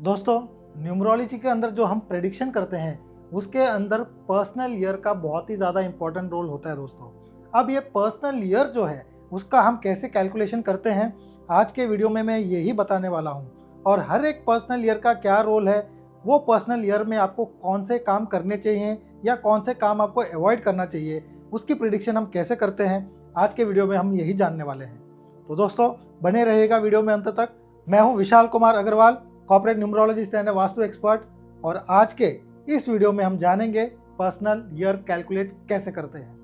दोस्तों, न्यूमरोलॉजी के अंदर जो हम प्रेडिक्शन करते हैं उसके अंदर पर्सनल ईयर का बहुत ही ज़्यादा इंपॉर्टेंट रोल होता है दोस्तों। अब ये पर्सनल ईयर जो है उसका हम कैसे कैलकुलेशन करते हैं आज के वीडियो में मैं यही बताने वाला हूँ। और हर एक पर्सनल ईयर का क्या रोल है, वो पर्सनल ईयर में आपको कौन से काम करने चाहिए या कौन से काम आपको अवॉइड करना चाहिए, उसकी प्रिडिक्शन हम कैसे करते हैं आज के वीडियो में हम यही जानने वाले हैं। तो दोस्तों बने रहिएगा वीडियो में अंत तक। मैं हूँ Vishal Kumar Agarwal, corporate numerologist and vastu expert, और आज के इस वीडियो में हम जानेंगे पर्सनल ईयर कैलकुलेट कैसे करते हैं।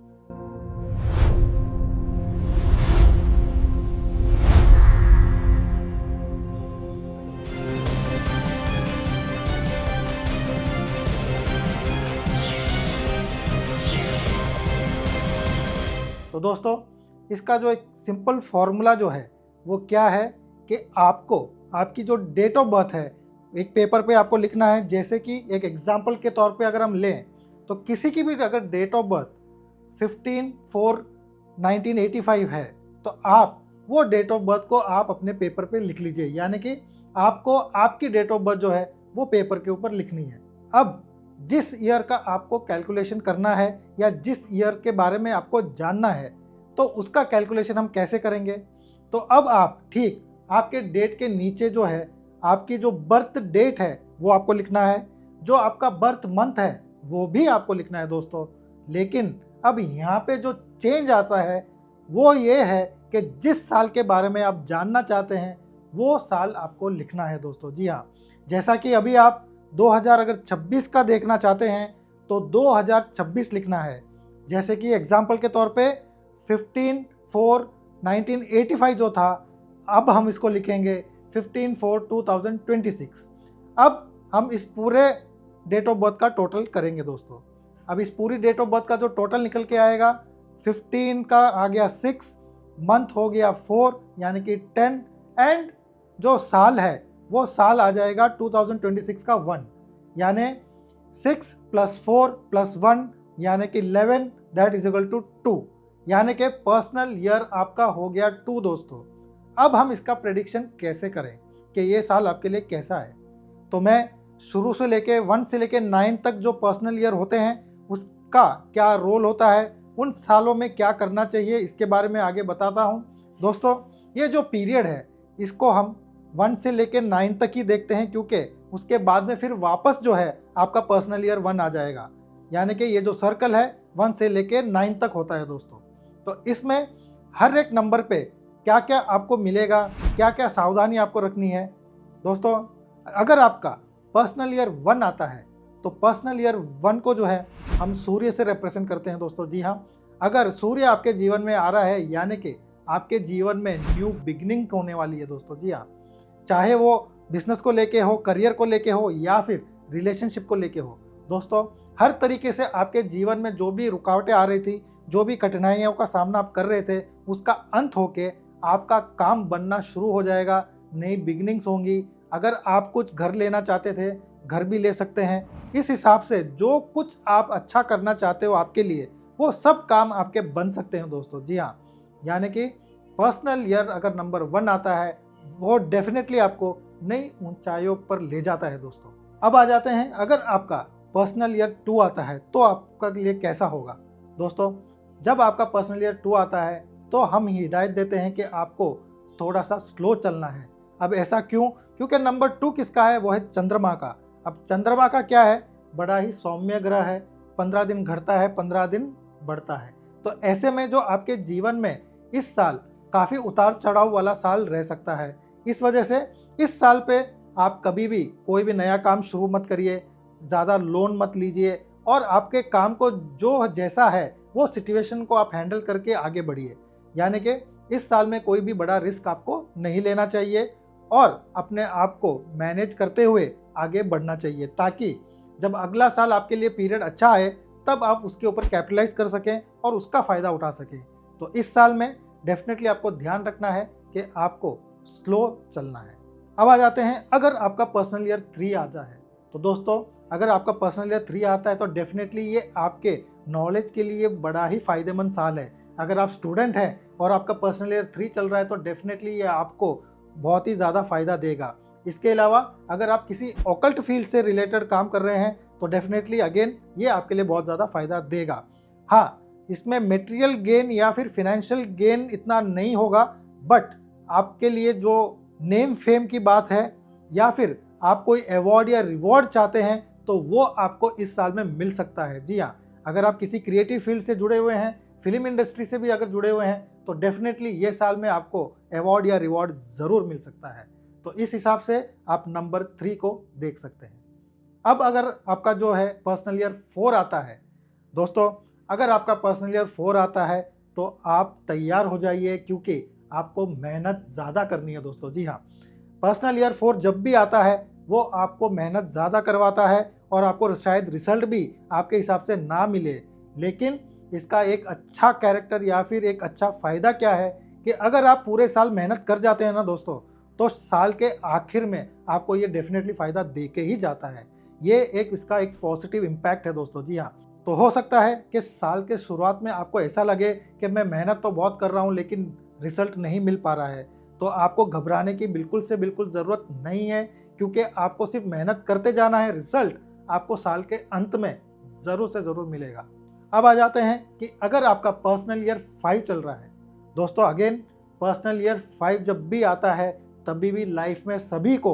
तो दोस्तों इसका जो एक सिंपल फॉर्मूला जो है वो क्या है कि आपको आपकी जो डेट ऑफ बर्थ है एक पेपर पे आपको लिखना है। जैसे कि एक एग्जांपल के तौर पे अगर हम लें तो किसी की भी अगर डेट ऑफ बर्थ 15/4/1985 है तो आप वो डेट ऑफ बर्थ को आप अपने पेपर पे लिख लीजिए, यानी कि आपको आपकी डेट ऑफ बर्थ जो है वो पेपर के ऊपर लिखनी है। अब जिस ईयर का आपको कैलकुलेशन करना है या जिस ईयर के बारे में आपको जानना है तो उसका कैलकुलेशन हम कैसे करेंगे। तो अब आप ठीक आपके डेट के नीचे जो है आपकी जो बर्थ डेट है वो आपको लिखना है, जो आपका बर्थ मंथ है वो भी आपको लिखना है दोस्तों। लेकिन अब यहाँ पे जो चेंज आता है वो ये है कि जिस साल के बारे में आप जानना चाहते हैं वो साल आपको लिखना है दोस्तों। जी हाँ, जैसा कि अभी आप 2026 का देखना चाहते हैं तो 2026 लिखना है। जैसे कि एग्जाम्पल के तौर पे 15/4/1985 जो था, अब हम इसको लिखेंगे 15/4/2026। अब हम इस पूरे डेट ऑफ बर्थ का टोटल करेंगे दोस्तों। अब इस पूरी डेट ऑफ बर्थ का जो टोटल निकल के आएगा, 15 का आ गया 6, मंथ हो गया 4 यानी कि 10, एंड जो साल है वो साल आ जाएगा 2026 का 1, यानी 6 + 4 + 1 यानी कि 11, दैट इज इक्वल टू 2, यानी कि पर्सनल ईयर आपका हो गया 2 दोस्तों। अब हम इसका प्रेडिक्शन कैसे करें कि ये साल आपके लिए कैसा है। तो मैं शुरू से लेके 1 से लेके 9 तक जो पर्सनल ईयर होते हैं उसका क्या रोल होता है, उन सालों में क्या करना चाहिए, इसके बारे में आगे बताता हूँ दोस्तों। ये जो पीरियड है इसको हम 1 से लेके 9 तक ही देखते हैं, क्योंकि उसके बाद में फिर वापस जो है आपका पर्सनल ईयर 1 आ जाएगा, यानी कि ये जो सर्कल है 1 से लेके 9 तक होता है दोस्तों। तो इसमें हर एक नंबर पे क्या क्या आपको मिलेगा, क्या क्या सावधानी आपको रखनी है दोस्तों। अगर आपका पर्सनल ईयर 1 आता है तो पर्सनल ईयर 1 को जो है हम सूर्य से रिप्रेजेंट करते हैं दोस्तों। जी हाँ, अगर सूर्य आपके जीवन में आ रहा है यानी कि आपके जीवन में न्यू बिगनिंग होने वाली है दोस्तों। जी हाँ, चाहे वो बिजनेस को लेके हो, करियर को लेके हो या फिर रिलेशनशिप को लेके हो दोस्तों, हर तरीके से आपके जीवन में जो भी रुकावटें आ रही थी, जो भी कठिनाइयों का सामना आप कर रहे थे, उसका अंत होके आपका काम बनना शुरू हो जाएगा, नई बिगनिंग्स होंगी। अगर आप कुछ घर लेना चाहते थे, घर भी ले सकते हैं। इस हिसाब से जो कुछ आप अच्छा करना चाहते हो आपके लिए, वो सब काम आपके बन सकते हैं दोस्तों। जी हाँ, यानी कि पर्सनल ईयर अगर नंबर 1 आता है वो डेफिनेटली आपको नई ऊंचाइयों पर ले जाता है दोस्तों। अब आ जाते हैं, अगर आपका पर्सनल ईयर 2 आता है तो आपका लिए कैसा होगा दोस्तों। जब आपका पर्सनल ईयर 2 आता है तो हम हिदायत देते हैं कि आपको थोड़ा सा स्लो चलना है। अब ऐसा क्यों? क्योंकि नंबर 2 किसका है, वो है चंद्रमा का। अब चंद्रमा का क्या है, बड़ा ही सौम्य ग्रह है, 15 दिन घटता है 15 दिन बढ़ता है। तो ऐसे में जो आपके जीवन में इस साल काफ़ी उतार चढ़ाव वाला साल रह सकता है। इस वजह से इस साल पे आप कभी भी कोई भी नया काम शुरू मत करिए, ज़्यादा लोन मत लीजिए, और आपके काम को जो जैसा है वो सिचुएशन को आप हैंडल करके आगे बढ़िए। यानी कि इस साल में कोई भी बड़ा रिस्क आपको नहीं लेना चाहिए और अपने आप को मैनेज करते हुए आगे बढ़ना चाहिए, ताकि जब अगला साल आपके लिए पीरियड अच्छा आए तब आप उसके ऊपर कैपिटलाइज कर सकें और उसका फ़ायदा उठा सकें। तो इस साल में डेफिनेटली आपको ध्यान रखना है कि आपको स्लो चलना है। अब आ जाते हैं, अगर आपका पर्सनल ईयर 3 आता है तो दोस्तों, अगर आपका पर्सनल ईयर 3 आता है तो डेफिनेटली ये आपके नॉलेज के लिए बड़ा ही फायदेमंद साल है। अगर आप स्टूडेंट हैं और आपका पर्सनल ईयर 3 चल रहा है तो डेफिनेटली ये आपको बहुत ही ज़्यादा फ़ायदा देगा। इसके अलावा अगर आप किसी ऑकल्ट फील्ड से रिलेटेड काम कर रहे हैं तो डेफिनेटली अगेन ये आपके लिए बहुत ज़्यादा फायदा देगा। हाँ, इसमें मटेरियल गेन या फिर फिनेंशियल गेन इतना नहीं होगा, बट आपके लिए जो नेम फेम की बात है या फिर आप कोई अवार्ड या रिवॉर्ड चाहते हैं तो वो आपको इस साल में मिल सकता है। जी हाँ, अगर आप किसी क्रिएटिव फील्ड से जुड़े हुए हैं, फिल्म इंडस्ट्री से भी अगर जुड़े हुए हैं तो डेफिनेटली ये साल में आपको अवार्ड या रिवॉर्ड ज़रूर मिल सकता है। तो इस हिसाब से आप नंबर 3 को देख सकते हैं। अब अगर आपका जो है पर्सनल ईयर 4 आता है दोस्तों, अगर आपका पर्सनल ईयर 4 आता है तो आप तैयार हो जाइए, क्योंकि आपको मेहनत ज़्यादा करनी है दोस्तों। जी हाँ, पर्सनल ईयर 4 जब भी आता है वो आपको मेहनत ज़्यादा करवाता है और आपको शायद रिजल्ट भी आपके हिसाब से ना मिले, लेकिन इसका एक अच्छा कैरेक्टर या फिर एक अच्छा फ़ायदा क्या है कि अगर आप पूरे साल मेहनत कर जाते हैं ना दोस्तों, तो साल के आखिर में आपको ये डेफिनेटली फ़ायदा दे के ही जाता है। ये एक इसका एक पॉजिटिव इम्पैक्ट है दोस्तों। जी हाँ, तो हो सकता है कि साल के शुरुआत में आपको ऐसा लगे कि मैं मेहनत तो बहुत कर रहा हूँ लेकिन रिजल्ट नहीं मिल पा रहा है, तो आपको घबराने की बिल्कुल से बिल्कुल ज़रूरत नहीं है, क्योंकि आपको सिर्फ मेहनत करते जाना है, रिजल्ट आपको साल के अंत में ज़रूर से ज़रूर मिलेगा। अब आ जाते हैं कि अगर आपका पर्सनल ईयर 5 चल रहा है दोस्तों, अगेन पर्सनल ईयर 5 जब भी आता है तभी भी लाइफ में सभी को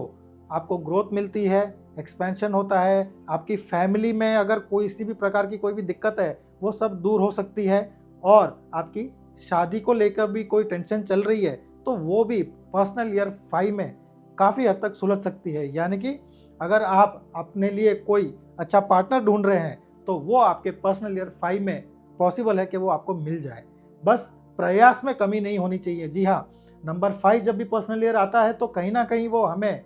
आपको ग्रोथ मिलती है, एक्सपेंशन होता है, आपकी फैमिली में अगर कोई किसी भी प्रकार की कोई भी दिक्कत है वो सब दूर हो सकती है, और आपकी शादी को लेकर भी कोई टेंशन चल रही है तो वो भी पर्सनल ईयर 5 में काफ़ी हद तक सुलझ सकती है। यानी कि अगर आप अपने लिए कोई अच्छा पार्टनर ढूंढ रहे हैं तो वो आपके पर्सनल ईयर 5 में पॉसिबल है कि वो आपको मिल जाए, बस प्रयास में कमी नहीं होनी चाहिए। जी हाँ, नंबर 5 जब भी पर्सनल ईयर आता है तो कहीं ना कहीं वो हमें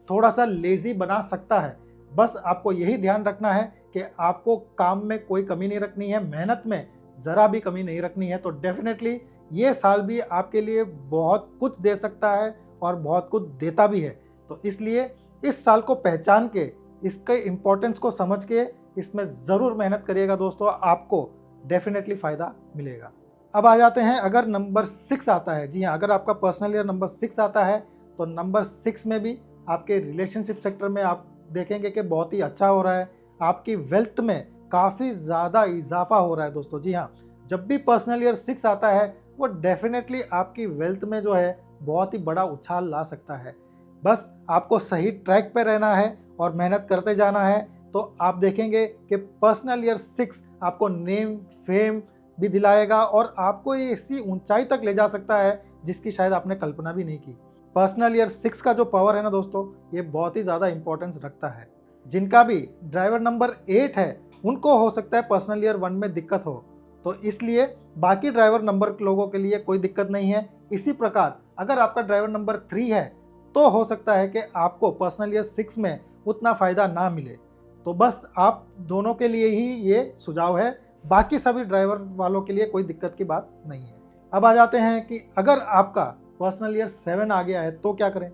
थोड़ा सा लेज़ी बना सकता है। बस आपको यही ध्यान रखना है कि आपको काम में कोई कमी नहीं रखनी है, मेहनत में ज़रा भी कमी नहीं रखनी है, तो डेफिनेटली ये साल भी आपके लिए बहुत कुछ दे सकता है और बहुत कुछ देता भी है। तो इसलिए इस साल को पहचान के, इसके इम्पोर्टेंस को समझ के इसमें ज़रूर मेहनत करिएगा दोस्तों, आपको डेफिनेटली फ़ायदा मिलेगा। अब आ जाते हैं अगर नंबर 6 आता है। जी हाँ, अगर आपका पर्सनल ईयर नंबर 6 आता है तो नंबर 6 में भी आपके रिलेशनशिप सेक्टर में आप देखेंगे कि बहुत ही अच्छा हो रहा है, आपकी वेल्थ में काफ़ी ज़्यादा इजाफा हो रहा है दोस्तों। जी हाँ, जब भी पर्सनल ईयर 6 आता है वो डेफिनेटली आपकी वेल्थ में जो है बहुत ही बड़ा उछाल ला सकता है। बस आपको सही ट्रैक पे रहना है और मेहनत करते जाना है, तो आप देखेंगे कि पर्सनल ईयर 6 आपको नेम फेम भी दिलाएगा और आपको ये ऐसी ऊंचाई तक ले जा सकता है जिसकी शायद आपने कल्पना भी नहीं की। पर्सनल ईयर 6 का जो पावर है ना दोस्तों, ये बहुत ही ज़्यादा इंपॉर्टेंस रखता है। जिनका भी ड्राइवर नंबर 8 है उनको हो सकता है पर्सनल ईयर 1 में दिक्कत हो, तो इसलिए बाकी ड्राइवर नंबर लोगों के लिए कोई दिक्कत नहीं है। इसी प्रकार अगर आपका ड्राइवर नंबर 3 है तो हो सकता है कि आपको पर्सनल ईयर 6 में उतना फ़ायदा ना मिले, तो बस आप दोनों के लिए ही ये सुझाव है, बाकी सभी ड्राइवर वालों के लिए कोई दिक्कत की बात नहीं है। अब आ जाते हैं कि अगर आपका पर्सनल ईयर 7 आ गया है तो क्या करें।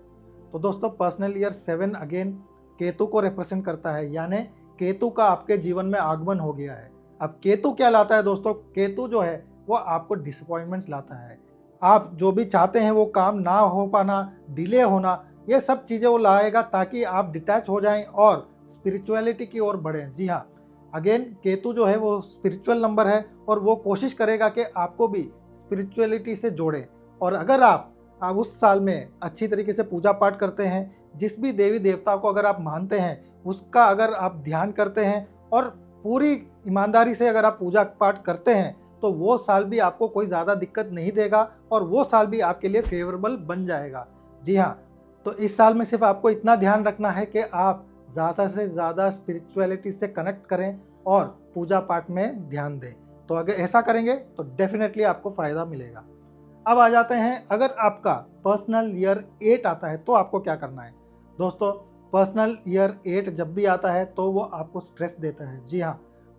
तो दोस्तों पर्सनल ईयर 7 अगेन केतु को रिप्रेजेंट करता है, यानी केतु का आपके जीवन में आगमन हो गया है। अब केतु क्या लाता है दोस्तों, केतु जो है वो आपको डिसअपॉइंटमेंट्स लाता है। आप जो भी चाहते हैं वो काम ना हो पाना, डिले होना, ये सब चीज़ें वो लाएगा ताकि आप डिटैच हो जाएं और स्पिरिचुअलिटी की ओर बढ़ें। जी हाँ, अगेन केतु जो है वो स्पिरिचुअल नंबर है और वो कोशिश करेगा कि आपको भी स्पिरिचुअलिटी से जोड़े। और अगर आप उस साल में अच्छी तरीके से पूजा पाठ करते हैं, जिस भी देवी देवता को अगर आप मानते हैं उसका अगर आप ध्यान करते हैं और पूरी ईमानदारी से अगर आप पूजा पाठ करते हैं, तो वो साल भी आपको कोई ज़्यादा दिक्कत नहीं देगा और वो साल भी आपके लिए फेवरेबल बन जाएगा। जी हाँ, तो इस साल में सिर्फ आपको इतना ध्यान रखना है कि आप ज़्यादा से ज़्यादा स्पिरिचुअलिटी से कनेक्ट करें और पूजा पाठ में ध्यान दें। तो अगर ऐसा करेंगे तो डेफिनेटली आपको फ़ायदा मिलेगा। अब आ जाते हैं अगर आपका पर्सनल ईयर 8 आता है तो आपको क्या करना है। दोस्तों पर्सनल ईयर 8 जब भी आता है तो वो आपको स्ट्रेस देता है। जी हाँ,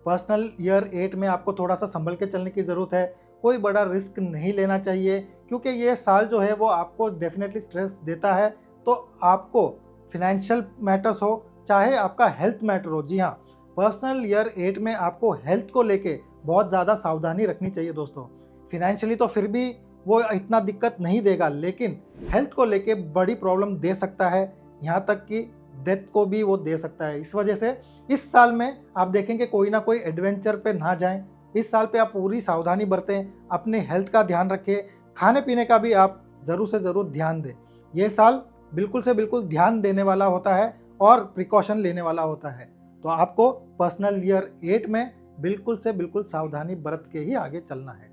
पर्सनल ईयर 8 में आपको थोड़ा सा संभल के चलने की ज़रूरत है, कोई बड़ा रिस्क नहीं लेना चाहिए, क्योंकि ये साल जो है वो आपको डेफिनेटली स्ट्रेस देता है। तो आपको फिनेंशियल मैटर्स हो चाहे आपका हेल्थ मैटर हो, जी हाँ, पर्सनल ईयर 8 में आपको हेल्थ को लेके बहुत ज़्यादा सावधानी रखनी चाहिए दोस्तों। फिनेंशियली तो फिर भी वो इतना दिक्कत नहीं देगा, लेकिन हेल्थ को लेके बड़ी प्रॉब्लम दे सकता है। यहाँ तक कि डेथ को भी वो दे सकता है। इस वजह से इस साल में आप देखेंगे कोई ना कोई एडवेंचर पे ना जाएं। इस साल पे आप पूरी सावधानी बरतें, अपने हेल्थ का ध्यान रखें, खाने पीने का भी आप ज़रूर से ज़रूर ध्यान दें। ये साल बिल्कुल से बिल्कुल ध्यान देने वाला होता है और प्रिकॉशन लेने वाला होता है। तो आपको पर्सनल ईयर 8 में बिल्कुल से बिल्कुल सावधानी बरत के ही आगे चलना है।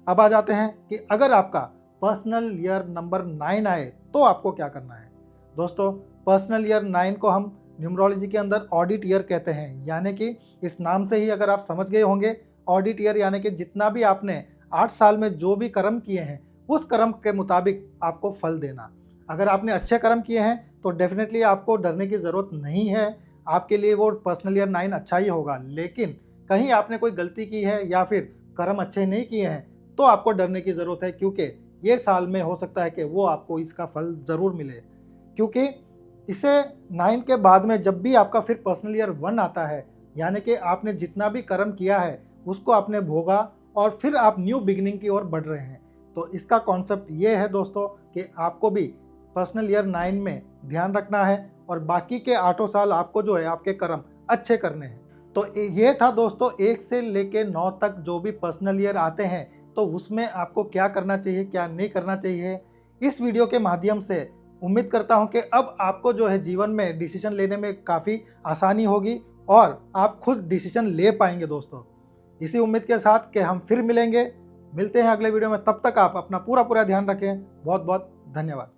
अब आ जाते हैं कि अगर आपका पर्सनल ईयर नंबर 9 आए तो आपको क्या करना है। दोस्तों, पर्सनल ईयर 9 को हम न्यूमरोलॉजी के अंदर ऑडिट ईयर कहते हैं, यानी कि इस नाम से ही अगर आप समझ गए होंगे, ऑडिट ईयर यानी कि जितना भी आपने 8 साल में जो भी कर्म किए हैं उस कर्म के मुताबिक आपको फल देना। अगर आपने अच्छे कर्म किए हैं तो डेफिनेटली आपको डरने की ज़रूरत नहीं है, आपके लिए वो पर्सनल ईयर 9 अच्छा ही होगा। लेकिन कहीं आपने कोई गलती की है या फिर कर्म अच्छे नहीं किए हैं तो आपको डरने की ज़रूरत है, क्योंकि ये साल में हो सकता है कि वो आपको इसका फल ज़रूर मिले। क्योंकि इसे 9 के बाद में जब भी आपका फिर पर्सनल ईयर 1 आता है, यानी कि आपने जितना भी कर्म किया है उसको आपने भोगा और फिर आप न्यू बिगिनिंग की ओर बढ़ रहे हैं। तो इसका कॉन्सेप्ट ये है दोस्तों कि आपको भी पर्सनल ईयर 9 में ध्यान रखना है और बाकी के 8 साल आपको जो है आपके कर्म अच्छे करने हैं। तो ये था दोस्तों 1 से लेके 9 तक जो भी पर्सनल ईयर आते हैं तो उसमें आपको क्या करना चाहिए, क्या नहीं करना चाहिए। इस वीडियो के माध्यम से उम्मीद करता हूं कि अब आपको जो है जीवन में डिसीजन लेने में काफ़ी आसानी होगी और आप खुद डिसीजन ले पाएंगे दोस्तों। इसी उम्मीद के साथ कि हम फिर मिलेंगे, मिलते हैं अगले वीडियो में। तब तक आप अपना पूरा ध्यान रखें। बहुत बहुत धन्यवाद।